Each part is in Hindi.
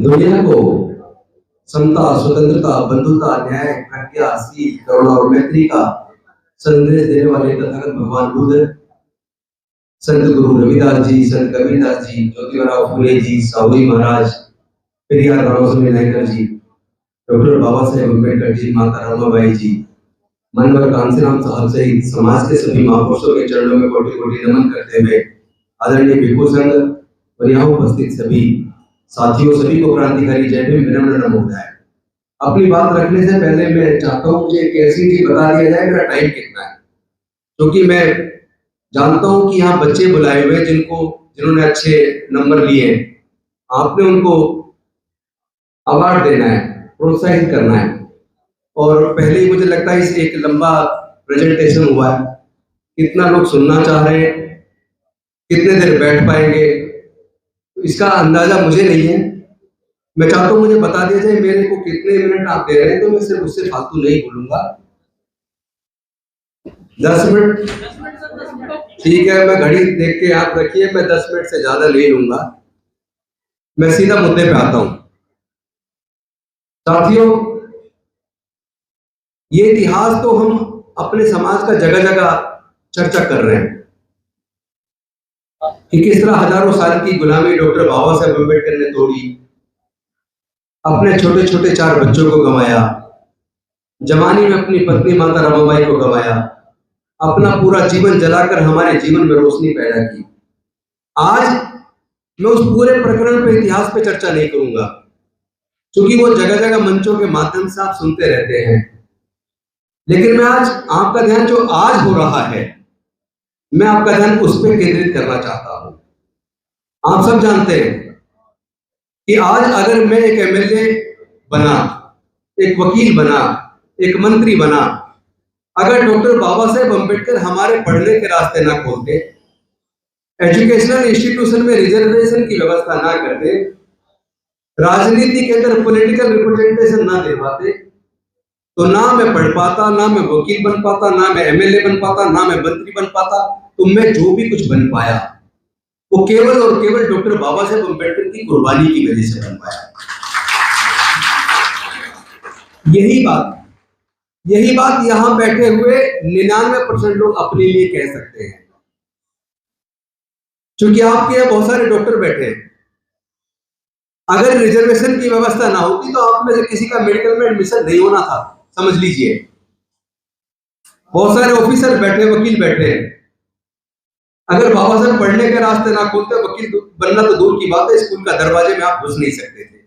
दुनिया को समता, स्वतंत्रता, बंधुता, न्याय, प्रज्ञा, सीख, करुणा और मैत्री का संदेश देने वाले तथागत भगवान बुद्ध, संत गुरु रविदास जी, संत कबीरदास जी, ज्योतिबा फुले जी, साहूजी महाराज, पेरियार रामस्वामी नायकर जी, डॉक्टर बाबा साहेब अम्बेडकर जी, माता रमाबाई जी, मनवर कांसीराम साहब सहित समाज के सभी महापुरुषों के चरणों में कोटि कोटि नमन करते हुए आदरणीय भिक्षु संघ और यहाँ उपस्थित सभी साथियों, सभी को क्रांतिकारी जय भीम, विनम्र नमोदय। अपनी बात रखने से पहले मैं चाहता हूँ मुझे एक ऐसी चीज बता दिया जाए मेरा टाइम कितना है, क्योंकि मैं जानता हूँ कि यहाँ बच्चे बुलाए हुए जिन्होंने अच्छे नंबर लिए हैं, आपने उनको अवार्ड देना है, प्रोत्साहित करना है। और पहले ही मुझे लगता है इस एक लंबा प्रेजेंटेशन हुआ है, कितना लोग सुनना चाह रहे हैं, कितने देर बैठ पाएंगे इसका अंदाजा मुझे नहीं है। मैं चाहता हूं मुझे बता दिया जाए मेरे को कितने मिनट आप दे रहे हैं, तो मैं सिर्फ उससे फालतू नहीं बोलूंगा। 10 मिनट ठीक है, मैं घड़ी देख के आप रखिए, मैं 10 मिनट से ज्यादा ले लूंगा। मैं सीधा मुद्दे पे आता हूं। साथियों, ये इतिहास तो हम अपने समाज का जगह जगह चर्चा कर रहे हैं कि किस तरह हजारों साल की गुलामी डॉक्टर बाबा साहेब अम्बेडकर ने तोड़ी, अपने छोटे छोटे 4 बच्चों को गंवाया, जवानी में अपनी पत्नी माता रमाबाई को गंवाया, अपना पूरा जीवन जलाकर हमारे जीवन में रोशनी पैदा की। आज मैं उस पूरे प्रकरण पे, इतिहास पे चर्चा नहीं करूंगा, क्योंकि वो जगह जगह मंचों के माध्यम से आप सुनते रहते हैं। लेकिन मैं आज आपका ध्यान जो आज हो रहा है, मैं आपका ध्यान उस पर केंद्रित करना चाहता हूं। आप सब जानते हैं कि आज अगर मैं एक एमएलए बना, एक वकील बना, एक मंत्री बना, अगर डॉक्टर बाबा साहेब अम्बेडकर हमारे पढ़ने के रास्ते ना खोलते, एजुकेशनल इंस्टीट्यूशन में रिजर्वेशन की व्यवस्था ना करते, राजनीति के अंदर पॉलिटिकल रिप्रेजेंटेशन ना दे पाते, तो ना मैं पढ़ पाता, ना मैं वकील बन पाता, ना मैं एमएलए बन पाता, ना मैं मंत्री बन पाता। तो मैं जो भी कुछ बन पाया वो केवल और केवल डॉक्टर बाबा साहेब अम्बेडकर की कुर्बानी की वजह से बन पाया। यही बात यहां बैठे हुए 99% लोग अपने लिए कह सकते हैं, क्योंकि आपके यहां बहुत सारे डॉक्टर बैठे हैं। अगर रिजर्वेशन की व्यवस्था ना होती तो आप में से किसी का मेडिकल में एडमिशन नहीं होना था, समझ लीजिए। बहुत सारे ऑफिसर बैठे, वकील बैठे हैं। अगर बाबा साहब पढ़ने के रास्ते ना खोलते, वकील बनना तो दूर की बात है, स्कूल का दरवाजे में आप घुस नहीं सकते थे।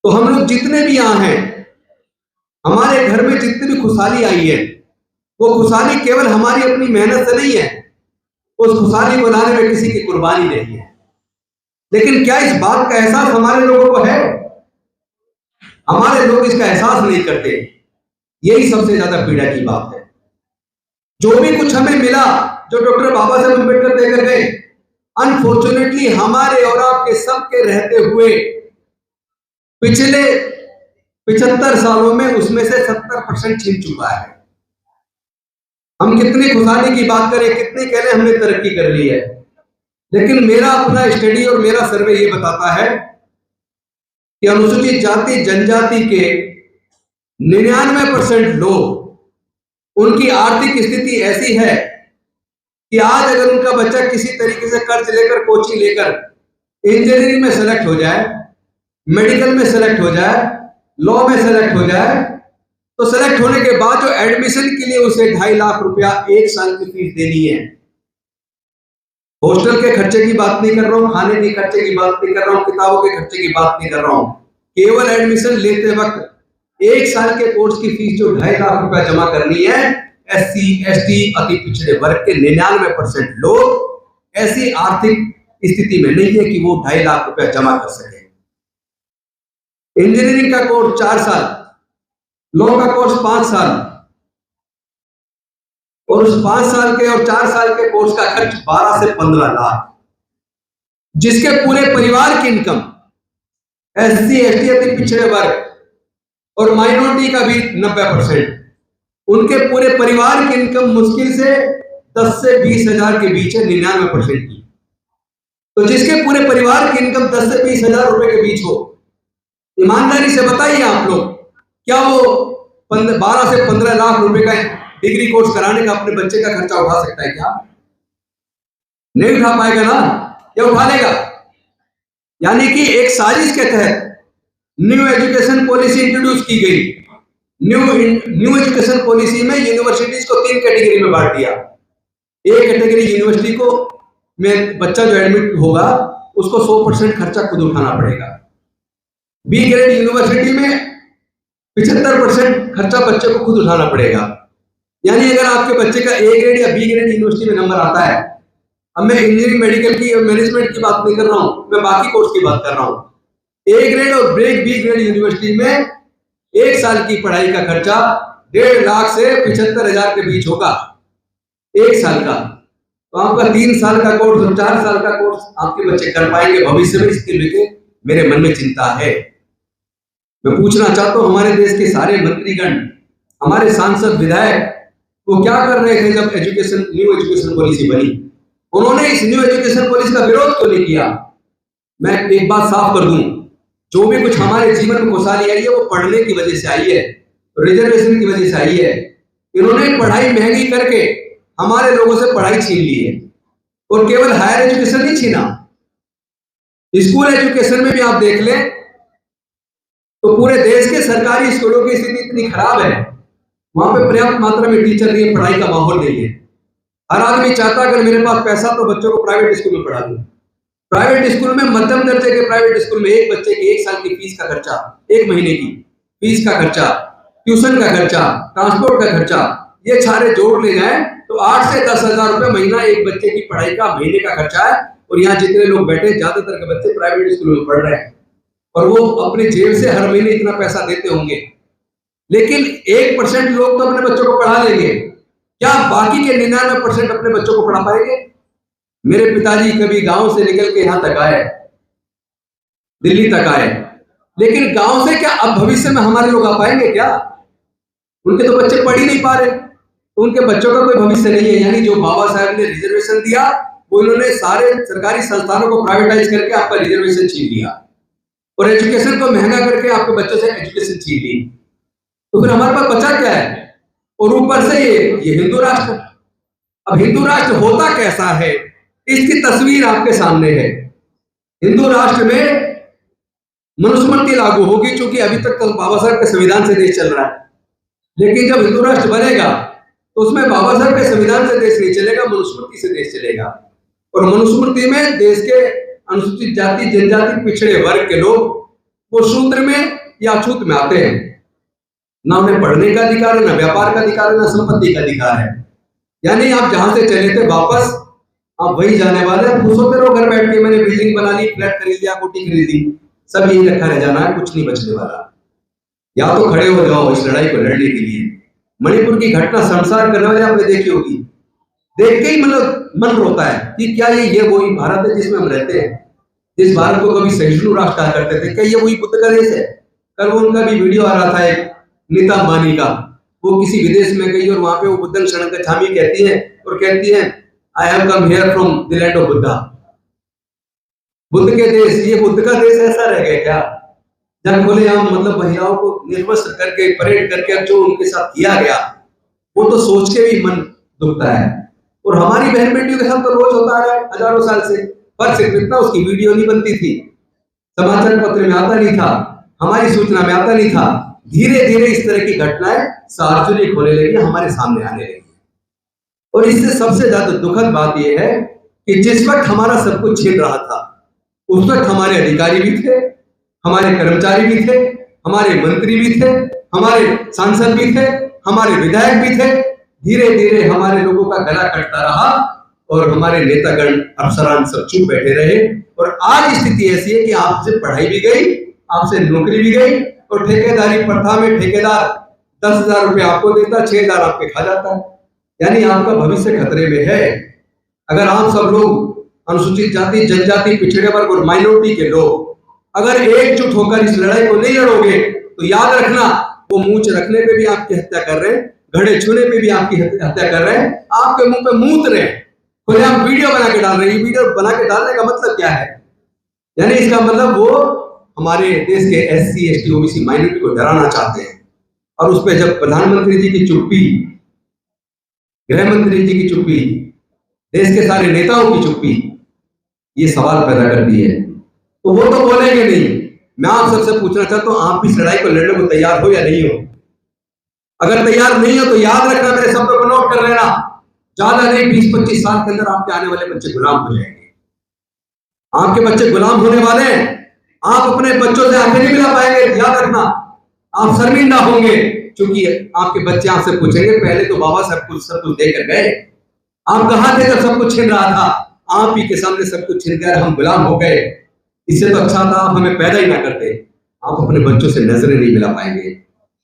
तो हम लोग जितने भी यहाँ हैं, हमारे घर में जितनी भी खुशहाली आई है, वो खुशहाली केवल हमारी अपनी मेहनत से नहीं है, उस खुशहाली को लाने में किसी की कुर्बानी नहीं है। लेकिन क्या इस बात का एहसास हमारे लोगों को है? हमारे लोग इसका एहसास नहीं करते। यही सबसे ज्यादा पीड़ा की बात है। जो भी कुछ हमें मिला, जो डॉक्टर बाबा साहेब अम्बेडकर देकर गए, अनफॉर्चुनेटली हमारे और आपके सबके रहते हुए पिछले 75 सालों में उसमें से 70% छीन चुका है। हम कितनी खुशहाली की बात करें, कितनी कह लें हमने तरक्की कर ली है, लेकिन मेरा अपना स्टडी और मेरा सर्वे ये बताता है कि अनुसूचित जाति जनजाति के 99% लोग, उनकी आर्थिक स्थिति ऐसी है कि आज अगर उनका बच्चा किसी तरीके से कर्ज लेकर, कोचिंग लेकर इंजीनियरिंग में सेलेक्ट हो जाए, मेडिकल में सेलेक्ट हो जाए, लॉ में सेलेक्ट हो जाए, तो सेलेक्ट होने के बाद जो एडमिशन के लिए उसे 2.5 लाख रुपया 1 साल की फीस देनी है। हॉस्टल के खर्चे की बात नहीं कर रहा हूं, खाने के खर्चे की बात नहीं कर रहा हूं, किताबों के खर्चे की बात नहीं कर रहा हूं। केवल एडमिशन लेते वक्त 1 साल के कोर्स की फीस जो 2.5 लाख रुपया जमा करनी है, एससी एसटी अति पिछड़े वर्ग के 99% लोग ऐसी आर्थिक स्थिति में नहीं है कि वो 2.5 लाख रुपया जमा कर सके। इंजीनियरिंग का कोर्स 4 साल, लॉ का कोर्स 5 साल, और उस 5 साल के और 4 साल के कोर्स का खर्च 12 से 15 लाख, जिसके पूरे परिवार की इनकम एससी एसटी अति पिछड़े वर्ग और माइनॉरिटी का भी 90%, उनके पूरे परिवार की इनकम मुश्किल से 10 से 20 हजार के बीच है, 99% की। तो जिसके पूरे परिवार की इनकम 10 से 20 हजार रुपए के बीच हो, ईमानदारी से बताइए आप लोग, क्या वो 12 से 15 लाख रुपए का डिग्री कोर्स कराने का अपने बच्चे का खर्चा उठा सकता है क्या? नहीं उठा पाएगा ना, क्या उठा लेगा? यानी कि एक साजिश के तहत न्यू एजुकेशन पॉलिसी इंट्रोड्यूस की गई। न्यू एजुकेशन पॉलिसी में यूनिवर्सिटीज को 3 कैटेगरी में बांट दिया। एक कैटेगरी यूनिवर्सिटी को में बच्चा जो एडमिट होगा उसको 100% खर्चा खुद उठाना पड़ेगा। बी ग्रेड यूनिवर्सिटी में 75% खर्चा बच्चे को खुद उठाना पड़ेगा। यानी अगर आपके बच्चे का ए ग्रेड या बी ग्रेड यूनिवर्सिटी में नंबर आता है, अब मैं इंजीनियरिंग, मेडिकल की और मैनेजमेंट की बात नहीं कर रहा हूं, मैं बाकी कोर्स की बात कर रहा हूं। ए ग्रेड और बी ग्रेड यूनिवर्सिटी में 1 साल की पढ़ाई का खर्चा 1.5 लाख से 75,000 के बीच होगा, 1 साल का। तो आपका 3 साल का कोर्स और 4 साल का कोर्स आपके बच्चे कर पाएंगे भविष्य में? इसके लेके मेरे मन में चिंता है। मैं पूछना चाहता हूं, हमारे देश के सारे मंत्रीगण, हमारे सांसद, विधायक, वो क्या कर रहे थे जब न्यू एजुकेशन पॉलिसी बनी? उन्होंने इस न्यू एजुकेशन पॉलिसी का विरोध क्यों नहीं किया? मैं एक बात साफ कर दूं, जो भी कुछ हमारे जीवन में खुशहाली आई है वो पढ़ने की वजह से आई है, रिजर्वेशन की वजह से आई है। इन्होंने पढ़ाई महंगी करके हमारे लोगों से पढ़ाई छीन ली है, और केवल हायर एजुकेशन नहीं छीना, स्कूल एजुकेशन में भी आप देख लें तो पूरे देश के सरकारी स्कूलों की स्थिति इतनी खराब है, वहां पे पर्याप्त मात्रा में टीचर नहीं है, पढ़ाई का माहौल नहीं है। हर आदमी चाहता है अगर मेरे पास पैसा तो बच्चों को प्राइवेट स्कूल में पढ़ा दूं। प्राइवेट स्कूल में, मध्यम दर्जे के प्राइवेट स्कूल में एक बच्चे की 1 साल की फीस का खर्चा, 1 महीने की फीस का खर्चा, ट्यूशन का खर्चा, ट्रांसपोर्ट का खर्चा, ये सारे जोड़ ले जाए तो 8 से 10 हजार रुपए महीना एक बच्चे की पढ़ाई का महीने का खर्चा है। और यहाँ जितने लोग बैठे, ज्यादातर के बच्चे प्राइवेट स्कूल में पढ़ रहे हैं और वो अपने जेब से हर महीने इतना पैसा देते होंगे। लेकिन 1% लोग तो अपने बच्चों को पढ़ा लेंगे, क्या बाकी के 99% अपने बच्चों को पढ़ा पाएंगे? मेरे पिताजी कभी गांव से निकल के यहां तक आए, दिल्ली तक आए, लेकिन गांव से क्या अब भविष्य में हमारे लोग आ पाएंगे क्या? उनके तो बच्चे पढ़ ही नहीं पा रहे, तो उनके बच्चों का कोई भविष्य नहीं है। यानी जो बाबा साहब ने रिजर्वेशन दिया वो इन्होंने सारे सरकारी संस्थानों को प्राइवेटाइज करके आपका रिजर्वेशन छीन लिया और एजुकेशन को महंगा करके आपके बच्चों से एजुकेशन छीन ली। तो फिर हमारे पास बचा क्या है? और ऊपर से ये हिंदू राष्ट्र। अब हिंदू राष्ट्र होता कैसा है इसकी तस्वीर आपके सामने है। हिंदू राष्ट्र में मनुस्मृति लागू होगी, क्योंकि अभी तक तो बाबा साहब के संविधान से देश चल रहा है, लेकिन जब हिंदू राष्ट्र बनेगा तो उसमें बाबा साहब के संविधान से देश नहीं चलेगा, मनुस्मृति से देश चलेगा। और मनुस्मृति में देश के अनुसूचित जाति, जनजाति, पिछड़े वर्ग के लोग वो शूद्र में या अछूत में आते हैं। ना उन्हें पढ़ने का अधिकार है, ना व्यापार का अधिकार है, ना संपत्ति का अधिकार है। यानी आप जहां से चले थे वापस आप वही जाने वाले। खुश होते रहो घर बैठ के, मैंने बिल्डिंग बना ली, फ्लैट खरीद लिया, कोठी खरीद ली, सब यही रखा रह जाना है, कुछ नहीं बचने वाला। या तो खड़े हो जाओ इस लड़ाई को लड़ने के लिए। मणिपुर की घटना संसार करने वाले आपने देखी होगी, देख के ही मतलब मन रोता है कि क्या ये वही भारत है जिसमें हम रहते हैं, जिस भारत को कभी सहिष्णु राष्ट्र कहा करते थे? क्या ये वही बुद्ध का देश है? कल वो उनका भी वीडियो आ रहा था, एक नीता अंबानी का, वो किसी विदेश में गई और वहां पे वो बुद्धं शरण गच्छामि कहती है और कहती है I have come here from the land of Buddha. Buddha के देश, ये बुद्ध का देश ऐसा रह गया क्या? जब बोले हम मतलब महिलाओं को निर्वस्त्र करके परेड करके जो उनके साथ किया गया वो तो सोच के भी मन दुखता है। और हमारी बहन बेटियों के साथ तो रोज होता है हजारों साल से, पर सिर्फ इतना उसकी वीडियो नहीं बनती थी, समाचार पत्र में आता नहीं था, हमारी सूचना में आता नहीं था। धीरे धीरे इस तरह की घटनाएं सार्वजनिक होने लगी, हमारे सामने आने लगी। और इससे सबसे ज्यादा दुखद बात यह है कि जिस वक्त हमारा सब कुछ छीन रहा था उस वक्त हमारे अधिकारी भी थे, हमारे कर्मचारी भी थे, हमारे मंत्री भी थे, हमारे सांसद भी थे, हमारे विधायक भी थे। धीरे धीरे हमारे लोगों का गला कटता रहा और हमारे नेतागण, अफसरान सब चुप बैठे रहे। और आज स्थिति ऐसी है कि आपसे पढ़ाई भी गई, आपसे नौकरी भी गई, और ठेकेदारी प्रथा में ठेकेदार 10,000 रुपये आपको देता, 6,000 आपके खा जाता है। यानी आपका भविष्य खतरे में है। अगर आप सब लोग अनुसूचित जाति, जनजाति, पिछड़े वर्ग और माइनॉरिटी के लोग अगर एकजुट होकर इस लड़ाई को नहीं लड़ोगे तो याद रखना वो मूंछ रखने पे भी आपकी हत्या कर रहे हैं, घड़े छूने पे भी आपकी हत्या कर रहे हैं, आपके मुंह पे मूत रहे हैं, खुले हम वीडियो बना के डाल रहे हैं। वीडियो बना के डालने का मतलब क्या है? यानी इसका मतलब वो हमारे देश के SC ST OBC माइनॉरिटी को डराना चाहते हैं। और उस पर जब प्रधानमंत्री जी की चुप्पी, गृह मंत्री जी की चुप्पी, देश के सारे नेताओं की चुप्पी ये सवाल पैदा कर दी है, तो वो तो बोलेंगे नहीं। मैं आप सबसे पूछना चाहता हूं, आप इस लड़ाई को लड़ने को तैयार हो या नहीं हो? अगर तैयार नहीं हो तो याद रखना, मेरे शब्दों को नोट कर लेना, ज्यादा नहीं 20-25 साल के अंदर आपके आने वाले बच्चे गुलाम हो जाएंगे। आपके बच्चे गुलाम होने वाले हैं। आप अपने बच्चों से आंखें नहीं मिला पाएंगे, याद रखना। आप शर्मिंदा होंगे, क्योंकि आपके बच्चे आपसे पूछेंगे पहले तो बाबा सब कुछ देकर गए, आप कहां थे जब सब कुछ छिन रहा था? आप ही के सामने सब कुछ छिन गया, हम गुलाम हो गए। इससे तो अच्छा था आप हमें पैदा ही ना करते। आप अपने बच्चों से नजरें नहीं मिला पाएंगे।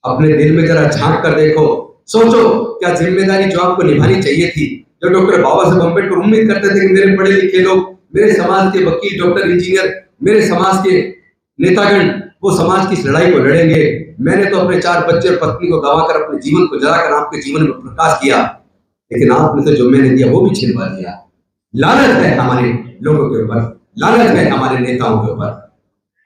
अपने दिल में जरा झांक कर देखो, सोचो क्या जिम्मेदारी जो आपको निभानी चाहिए थी, जो डॉक्टर बाबा साहब अम्बेडकर उम्मीद करते थे कि मेरे पढ़े लिखे लोग, मेरे समाज के वकील, डॉक्टर, इंजीनियर, मेरे समाज के नेतागण वो समाज की इस लड़ाई को लड़ेंगे। मैंने तो अपने 4 बच्चे और पत्नी को गंवाकर अपने जीवन को जलाकर आपके जीवन में प्रकाश किया, लेकिन आपने तो जो मैंने दिया वो भी छिनवा दिया। लानत है हमारे लोगों के ऊपर, लानत है हमारे नेताओं के ऊपर।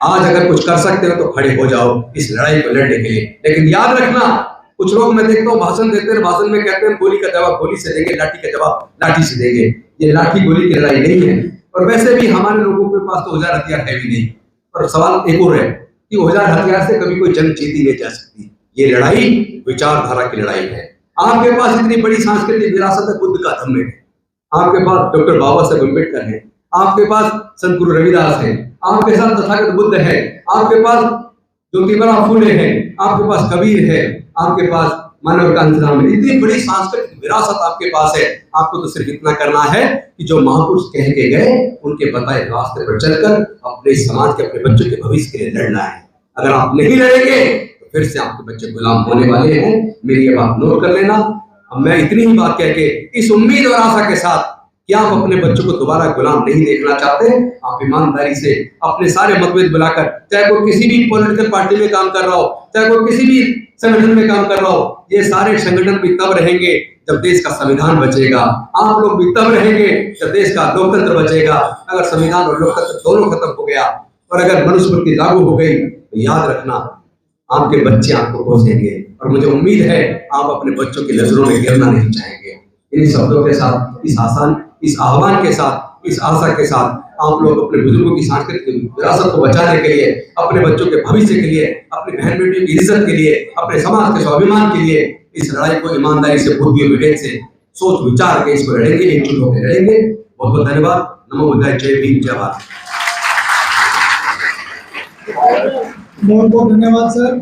आज अगर कुछ कर सकते हो तो खड़े हो जाओ इस लड़ाई को लड़ने के लिए। लेकिन याद रखना, कुछ लोग मैं देखता हूँ भाषण देते हैं, भाषण में कहते हैं गोली का जवाब गोली से देंगे, लाठी का जवाब लाठी से देंगे। ये लाठी गोली की लड़ाई नहीं है, और वैसे भी हमारे लोगों के पास तो औजार हथियार है भी नहीं। और सवाल एक और है कि औजार हथियार से कभी कोई जंग जीती नहीं जा सकती। ये लड़ाई विचारधारा की लड़ाई है। आपके पास इतनी बड़ी सांस्कृतिक विरासत है, बुद्ध का धम्म है, आपके पास डॉक्टर बाबा साहब अम्बेडकर है, आपके पास संत गुरु रविदास है, आपके साथ तथागत बुद्ध है, आपके पास ज्योतिबा फूले है, आपके पास कबीर है, आपके पास मानव का इंतजाम है। इतनी बड़ी सांस्कृतिक विरासत आपके पास है। आपको तो सिर्फ इतना करना है कि जो महापुरुष कह के गए उनके बताए रास्ते पर चलकर अपने समाज के, अपने बच्चों के भविष्य के लिए लड़ना है। अगर आप नहीं लड़ेंगे तो फिर से आपके बच्चे गुलाम होने वाले हैं। मेरी ये बात नोट कर लेना। अब मैं इतनी ही बात कह के इस उम्मीद और आशा के साथ कि आप अपने बच्चों को दोबारा गुलाम नहीं देखना चाहते, आप ईमानदारी से अपने सारे मतभेद बुलाकर, चाहे वो किसी भी पॉलिटिकल पार्टी में काम कर रहा हो, चाहे वो किसी भी संगठन में काम कर रहा हो, ये सारे संगठन भी तब रहेंगे जब देश का संविधान बचेगा। आप लोग भी तब रहेंगे जब देश का लोकतंत्र बचेगा। अगर संविधान और लोकतंत्र दोनों खत्म हो गया और अगर मनुस्मृति लागू हो गई तो याद रखना आपके बच्चे आपको कोसेंगे, और मुझे उम्मीद है आप अपने बच्चों की नजरों में गिरना नहीं चाहेंगे। इन शब्दों के साथ, इस आह्वान के साथ, इस आशा के साथ आप लोग अपने बुजुर्गों की सांस्कृतिक विरासत को बचाने के लिए, अपने बच्चों के भविष्य के लिए, अपनी बहन बेटियों की इज्जत के लिए, अपने समाज के स्वाभिमान के लिए इस लड़ाई को ईमानदारी से, बुद्धि और विवेक से सोच विचार के इसको लड़ेंगे, एकजुट होकर लड़ेंगे। बहुत बहुत धन्यवाद। नमो बुद्धाय। जय भीम, जय भारत। बहुत बहुत धन्यवाद सर।